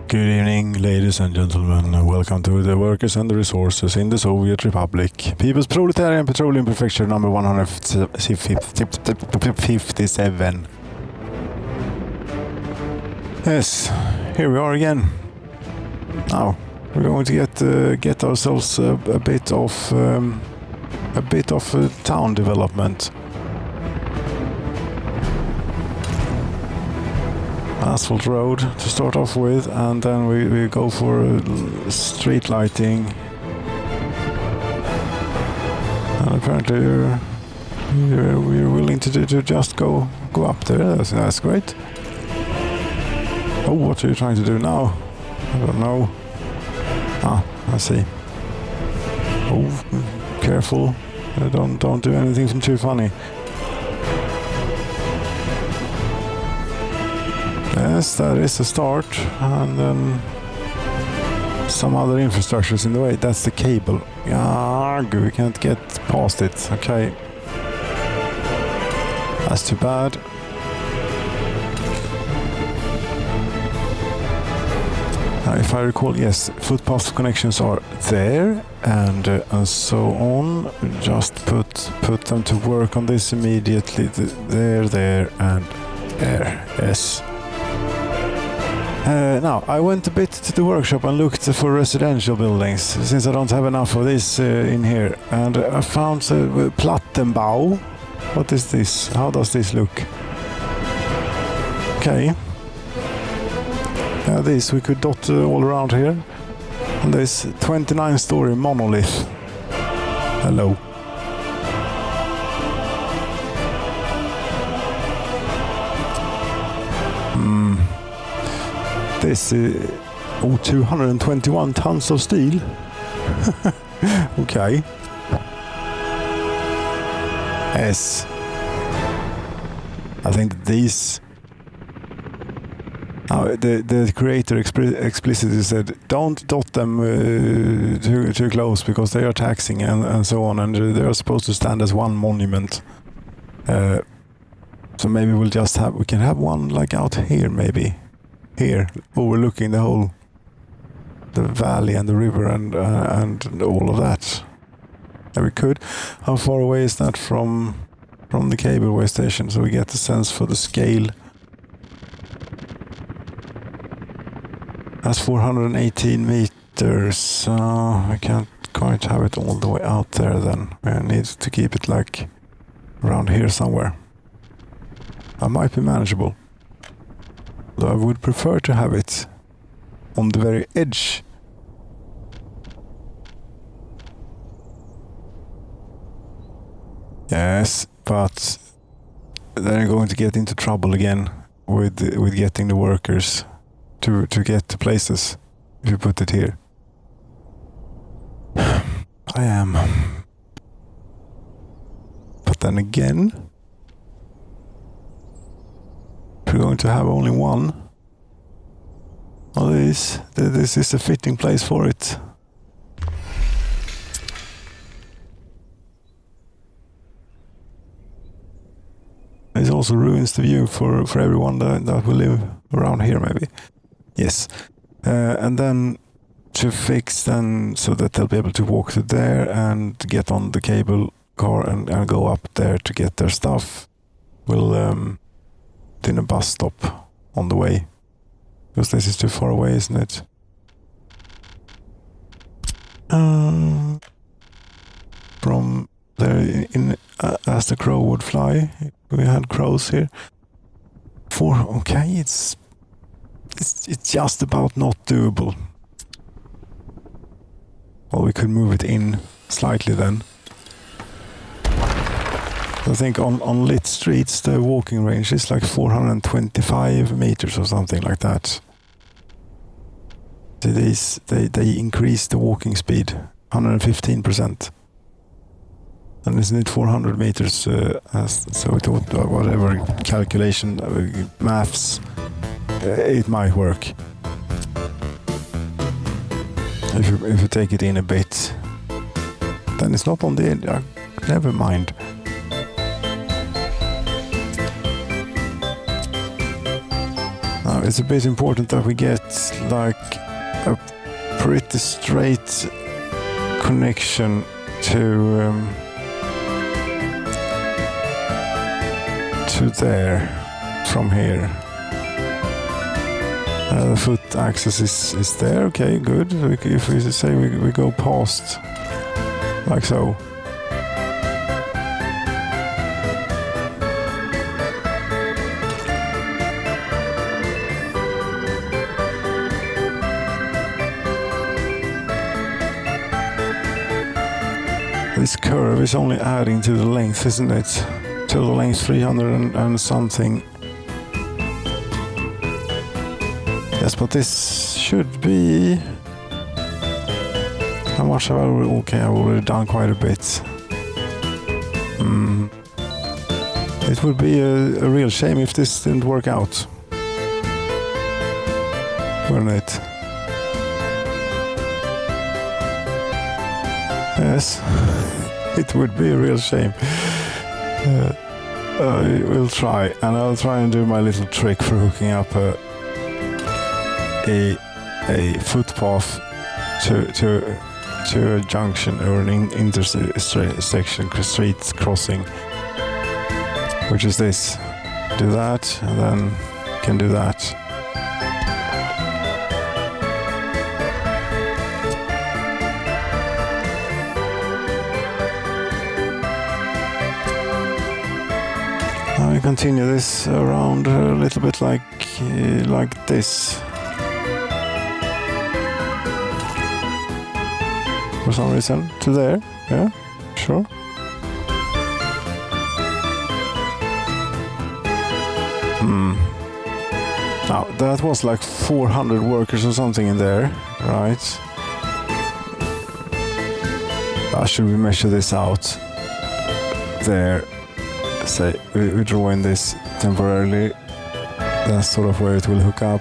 Good evening, ladies and gentlemen. Welcome to the Workers and the Resources in the Soviet Republic. People's Proletarian Petroleum Prefecture number 157. Yes, here we are again. Now we're going to get ourselves a bit of town development. Asphalt road to start off with, and then we go for street lighting. And apparently you're willing to just go up there. That's great. Oh, what are you trying to do now? I don't know. Ah, I see. Oh, careful! Don't do anything too funny. Yes, that is a start, and then some other infrastructures in the way. That's the cable. Yeah, we can't get past it. Okay, that's too bad. If I recall, yes, footpath connections are there, and so on. Just put them to work on this immediately. There, and there. Yes. Now, I went a bit to the workshop and looked for residential buildings, since I don't have enough of this in here. And I found Plattenbau. What is this? How does this look? Okay. This we could dot all around here. And this 29-story monolith. Hello. This 221 tons of steel. Okay. Yes. I think these. The creator explicitly said, "Don't dot them too close because they are taxing and so on, and they are supposed to stand as one monument." So maybe we can have one like out here, maybe. Here, overlooking the valley and the river and all of that. Yeah, we could. How far away is that from the cableway station, so we get a sense for the scale? That's 418 meters. I can't quite have it all the way out there then. I need to keep it like around here somewhere. That might be manageable. Though I would prefer to have it on the very edge. Yes, but then you're going to get into trouble again with getting the workers to get to places if you put it here. I am. But then again, we're going to have only one. Well, this is a fitting place for it. It also ruins the view for everyone that will live around here, maybe. Yes. And then to fix then so that they'll be able to walk to there and get on the cable car and go up there to get their stuff. We'll in a bus stop on the way, because this is too far away, isn't it? From there, as the crow would fly, we had crows here. Okay, it's just about not doable. Well, we could move it in slightly then. I think on lit streets the walking range is like 425 meters or something like that. They increase the walking speed 115%. And isn't it 400 meters? So it would, whatever calculation, maths, it might work. If you take it in a bit, then it's not on the edge. Never mind. Now it's a bit important that we get like a pretty straight connection to there from here. The foot axis is there. Okay, good. If we say we go past like so. This curve is only adding to the length, isn't it? To the length 300 and something. Yes, but this should be... How much have I already... Okay, I've already done quite a bit. It would be a real shame if this didn't work out. Wouldn't it? Yes, it would be a real shame. We'll try, and I'll try and do my little trick for hooking up a footpath to a junction or an intersection street crossing, which is this. Do that, and then can do that. I continue this around a little bit like this. For some reason, to there, yeah, sure. Now that was like 400 workers or something in there, right? Should we measure this out? There. Say we draw in this temporarily. That's sort of where it will hook up.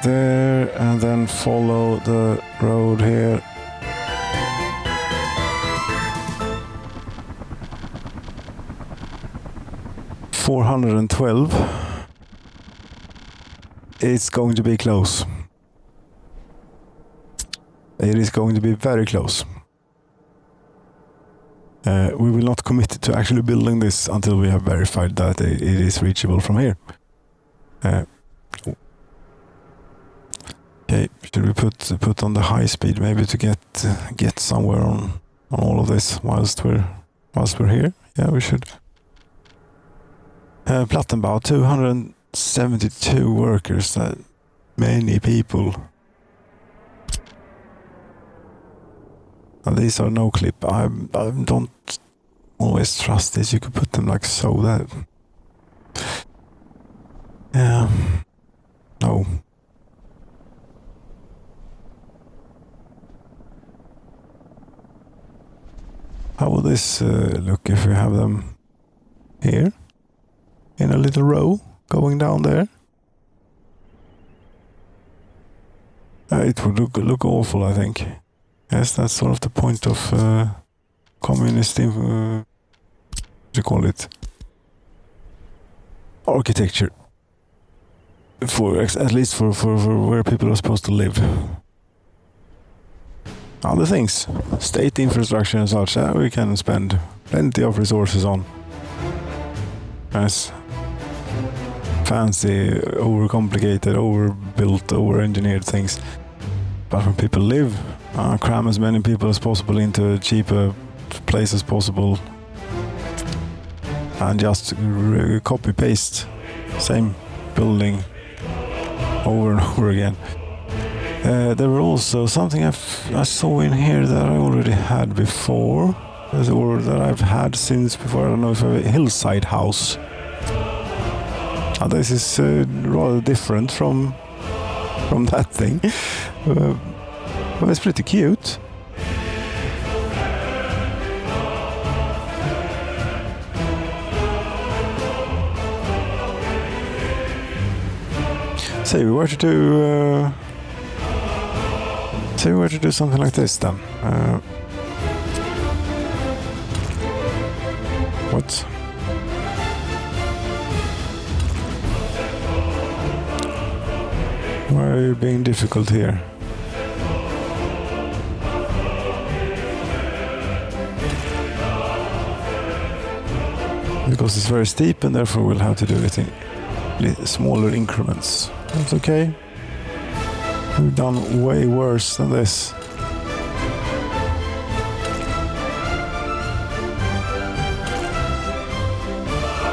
There, and then follow the road here. $412. It's going to be close. It is going to be very close. We will not commit to actually building this until we have verified that it is reachable from here. Okay, should we put on the high speed maybe to get somewhere on all of this whilst we're here? Yeah, we should. Plattenbau, 272 workers. Many people. And these are no clip. I don't always trust this. You could put them like so. That. Yeah. No. How will this look if we have them here in a little row going down there? It would look awful, I think. Yes, that's sort of the point of communist, what do you call it? Architecture. At least for where people are supposed to live. Other things, state infrastructure and such, we can spend plenty of resources on. Yes. Fancy, overcomplicated, overbuilt, over-engineered things. But when people live, cram as many people as possible into a cheaper place as possible. And just copy-paste same building over and over again. There were also something I saw in here that I already had before, or that I've had since before. I don't know if I have a hillside house. This is rather different from that thing, but it's pretty cute. Say we were to do something like this then. What? Why are you being difficult here? Because it's very steep and therefore we'll have to do it in smaller increments. That's okay. We've done way worse than this.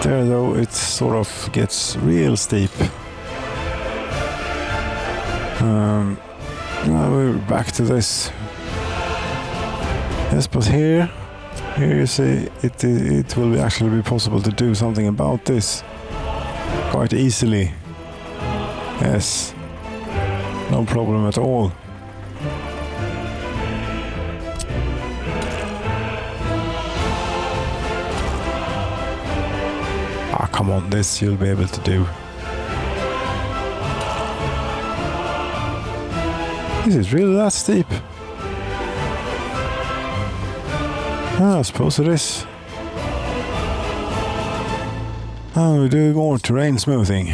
There though, it sort of gets real steep. Now we're back to this. Yes, but here you see, it will actually be possible to do something about this quite easily. Yes, no problem at all. Ah, come on, this you'll be able to do. This is really that steep. Ah, I suppose it is. Oh, we do more terrain smoothing.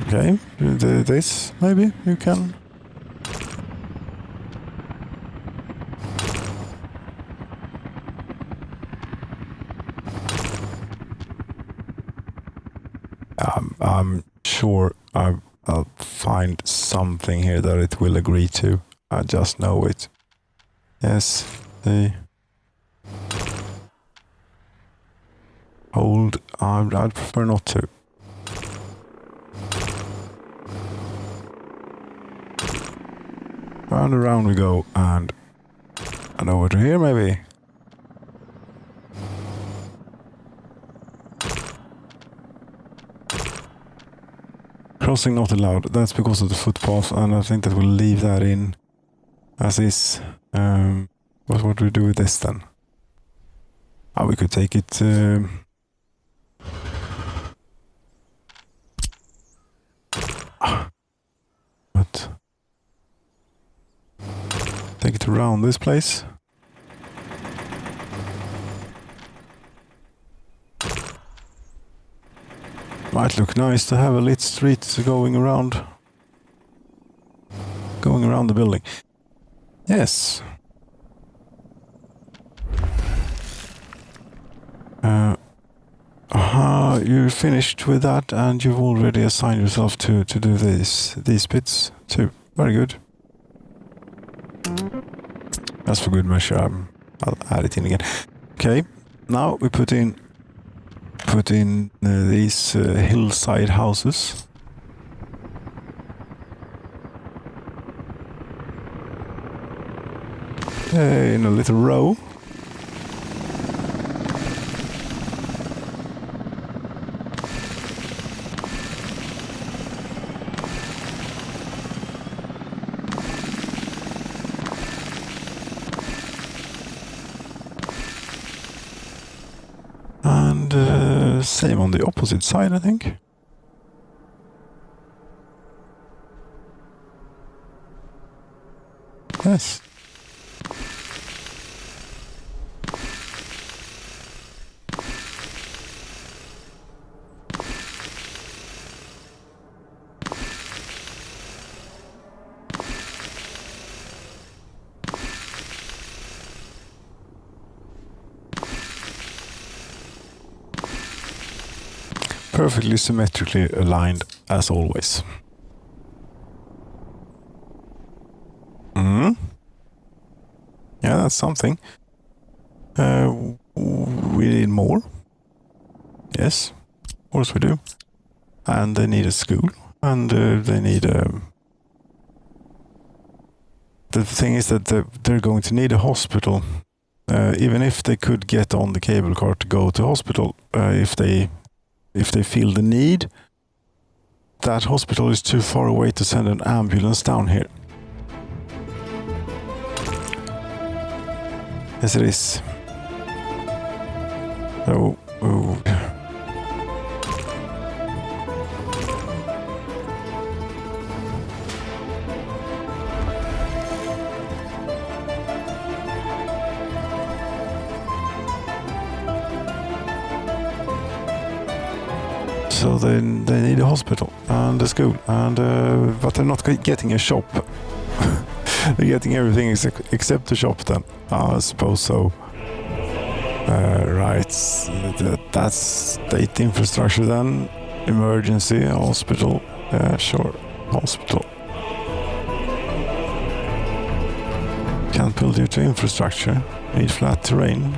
Okay, this maybe you can. I'm sure I'll find something here that it will agree to. I just know it. Yes, the hold. I'd prefer not to. Round and round we go, and over to here maybe. Crossing not allowed. That's because of the footpath, and I think that we'll leave that in as is. What do we do with this then? Oh, we could take it. But take it around this place. Might look nice to have a lit street going around the building. Yes. You're finished with that, and you've already assigned yourself to do these bits too. Very good. That's for good measure. I'll add it in again. Okay. Now we put in these hillside houses. In a little row. And same on the opposite side, I think. Yes. Perfectly symmetrically aligned as always. Yeah, that's something. We need more. Yes, of course we do. And they need a school, and they need a... The thing is that they're going to need a hospital. Even if they could get on the cable car to go to hospital, if they feel the need, that hospital is too far away to send an ambulance down here. Yes, it is. So, So they need a hospital and a school, and but they're not getting a shop. They're getting everything except the shop then. I suppose so. Right, that's state infrastructure then. Emergency, hospital, sure, hospital. Can't build due to infrastructure, need flat terrain.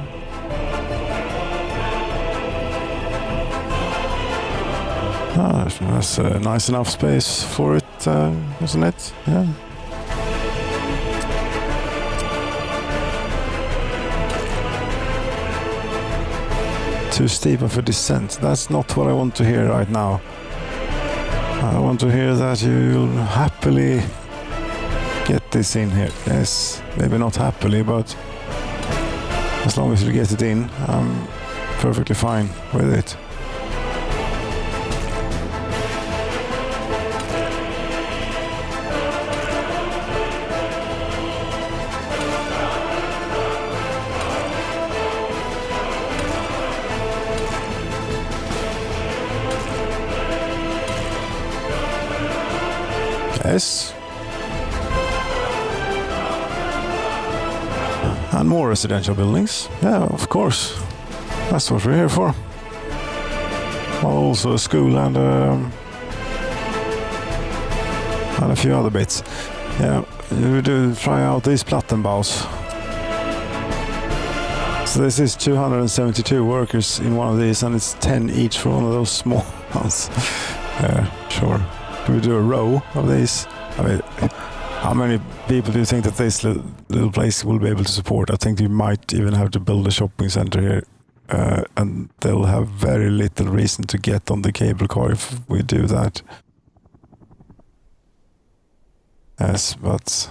That's a nice enough space for it, isn't it? Yeah. Too steep of a descent. That's not what I want to hear right now. I want to hear that you'll happily get this in here. Yes, maybe not happily, but as long as you get it in, I'm perfectly fine with it. Yes. And more residential buildings. Yeah, of course. That's what we're here for. Also a school and a few other bits. Yeah, you do try out these Plattenbaus. So this is 272 workers in one of these, and it's 10 each for one of those small ones. Yeah, sure. Do we do a row of these? I mean, how many people do you think that this little place will be able to support? I think you might even have to build a shopping center here, and they'll have very little reason to get on the cable car if we do that. Yes, but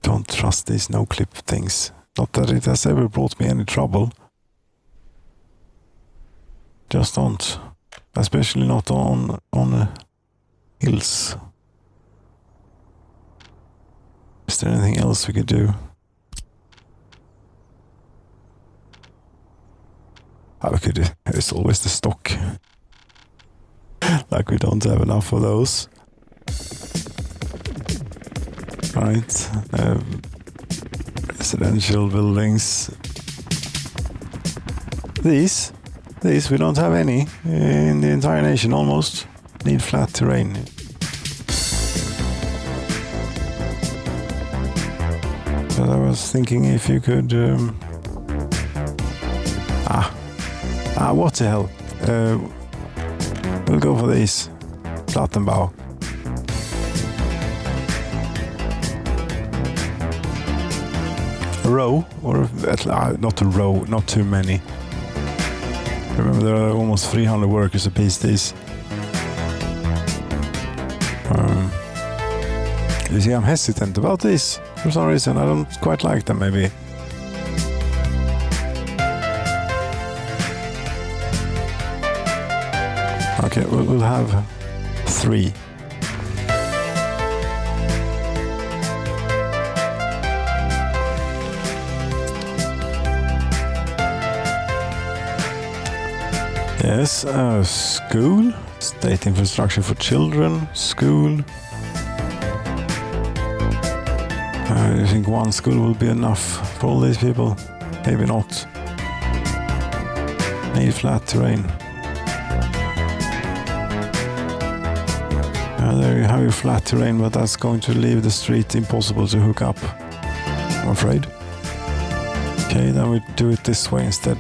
don't trust these no-clip things. Not that it has ever brought me any trouble. Just don't, especially not on hills. Is there anything else we could do? We could. There's always the stock. Like we don't have enough of those. Right. Residential buildings. These we don't have any in the entire nation almost. Need flat terrain. But I was thinking if you could what the hell? We'll go for these Plattenbau. A row, or not a row, not too many. Remember, there are almost 300 workers apiece, these. You see, I'm hesitant about these for some reason. I don't quite like them, maybe. Okay, we'll have 3. Yes, school, state infrastructure for children, school. Do you think one school will be enough for all these people? Maybe not. Need flat terrain. There you have your flat terrain, but that's going to leave the street impossible to hook up, I'm afraid. Okay, then we do it this way instead.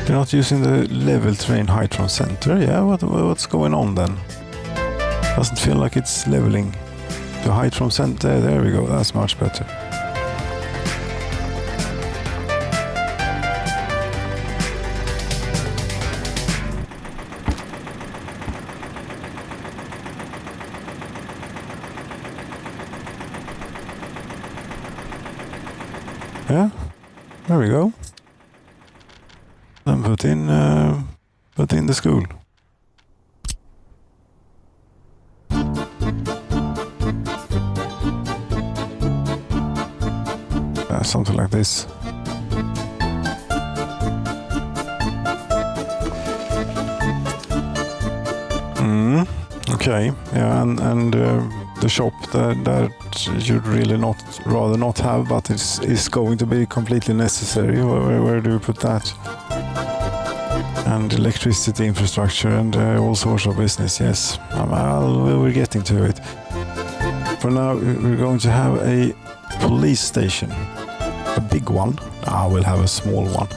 You're not using the level terrain height from center. Yeah, what's going on then? Doesn't feel like it's leveling. The height from center, there we go, that's much better. Yeah, there we go. Then put in the school. Something like this. Okay, yeah, and the shop that you'd really rather not have, but is going to be completely necessary. Where do we put that? And electricity infrastructure and all sorts of business. Yes, we're getting to it. For now, we're going to have a police station, a big one. We'll have a small one.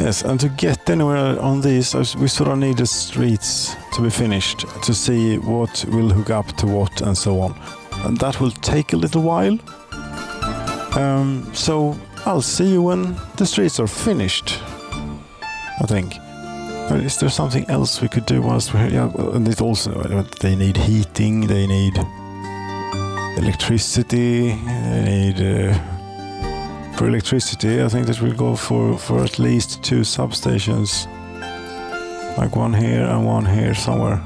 Yes, and to get anywhere on these, we sort of need the streets to be finished to see what will hook up to what and so on. And that will take a little while. So I'll see you when the streets are finished, I think. Is there something else we could do whilst we're here? Yeah, and it also, they need heating, they need electricity, they need... For electricity, I think that we'll go for at least 2 substations, like one here and one here somewhere.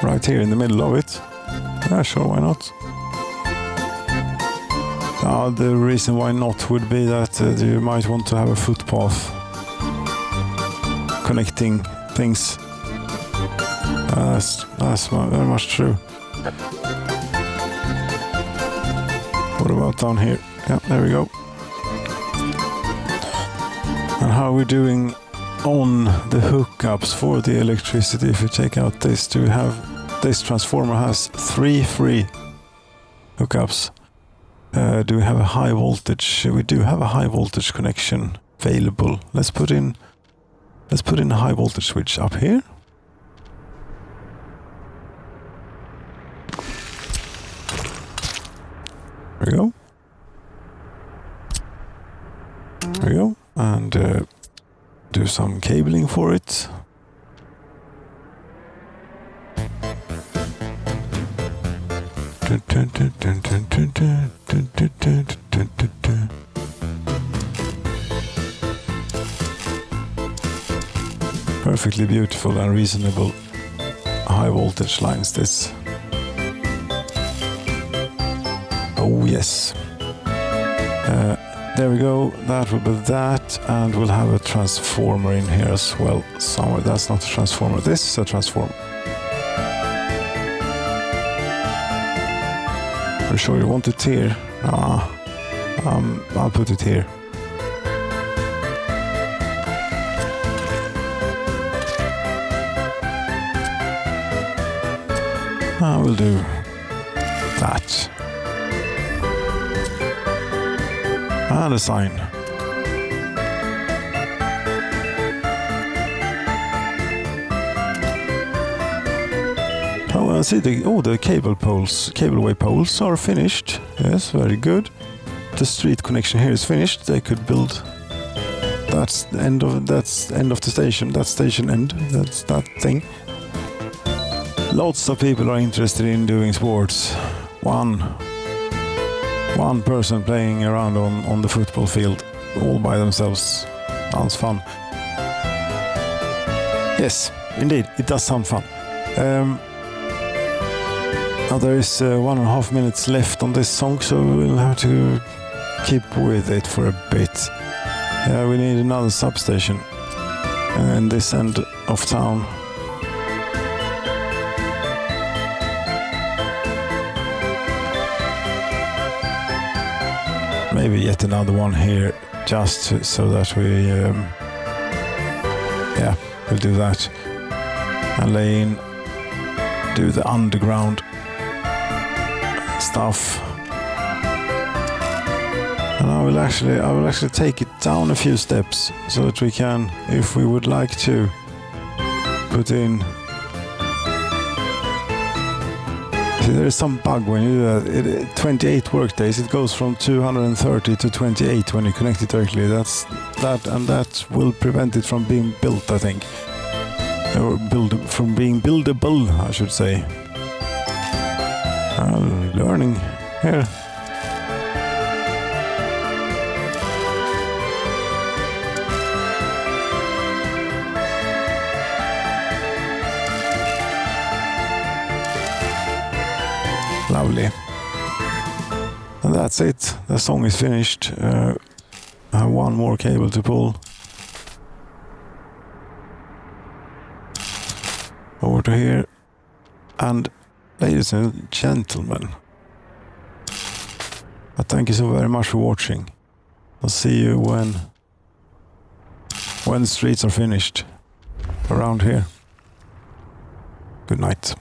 Right here in the middle of it. Yeah, sure, why not? The reason why not would be that you might want to have a footpath connecting things. That's very much true. What about down here? Yeah, there we go. And how are we doing on the hookups for the electricity? If we take out this, do we have... This transformer has 3 free hookups. Do we have a high voltage? We do have a high voltage connection available. Let's put in a high voltage switch up here. There we go. There we go. And do some cabling for it. Perfectly beautiful and reasonable high voltage lines this. Oh yes. There we go. That will be that, and we'll have a transformer in here as well somewhere. That's not a transformer. This is a transformer. Are you sure you want it here? I'll put it here. I will do that. And a sign. Oh, I see the cableway poles are finished. Yes, very good. The street connection here is finished. They could build. That's the end of the station. That's station end. That's that thing. Lots of people are interested in doing sports. One person playing around on the football field all by themselves. Sounds fun. Yes, indeed, it does sound fun. Now there is 1.5 minutes left on this song, so we'll have to keep with it for a bit. We need another substation in this end of town. Maybe yet another one here, just so that we, we'll do that. And lay in, do the underground stuff. And I will actually take it down a few steps so that we can, if we would like to, put in. See, there is some bug when you do that. 28 workdays. It goes from 230 to 28 when you connect it directly. And that will prevent it from being built, I think, or from being buildable, I should say. Learning here. Lovely. And that's it. The song is finished. I have one more cable to pull. Over to here. And ladies and gentlemen, I thank you so very much for watching. I'll see you when the streets are finished around here. Good night.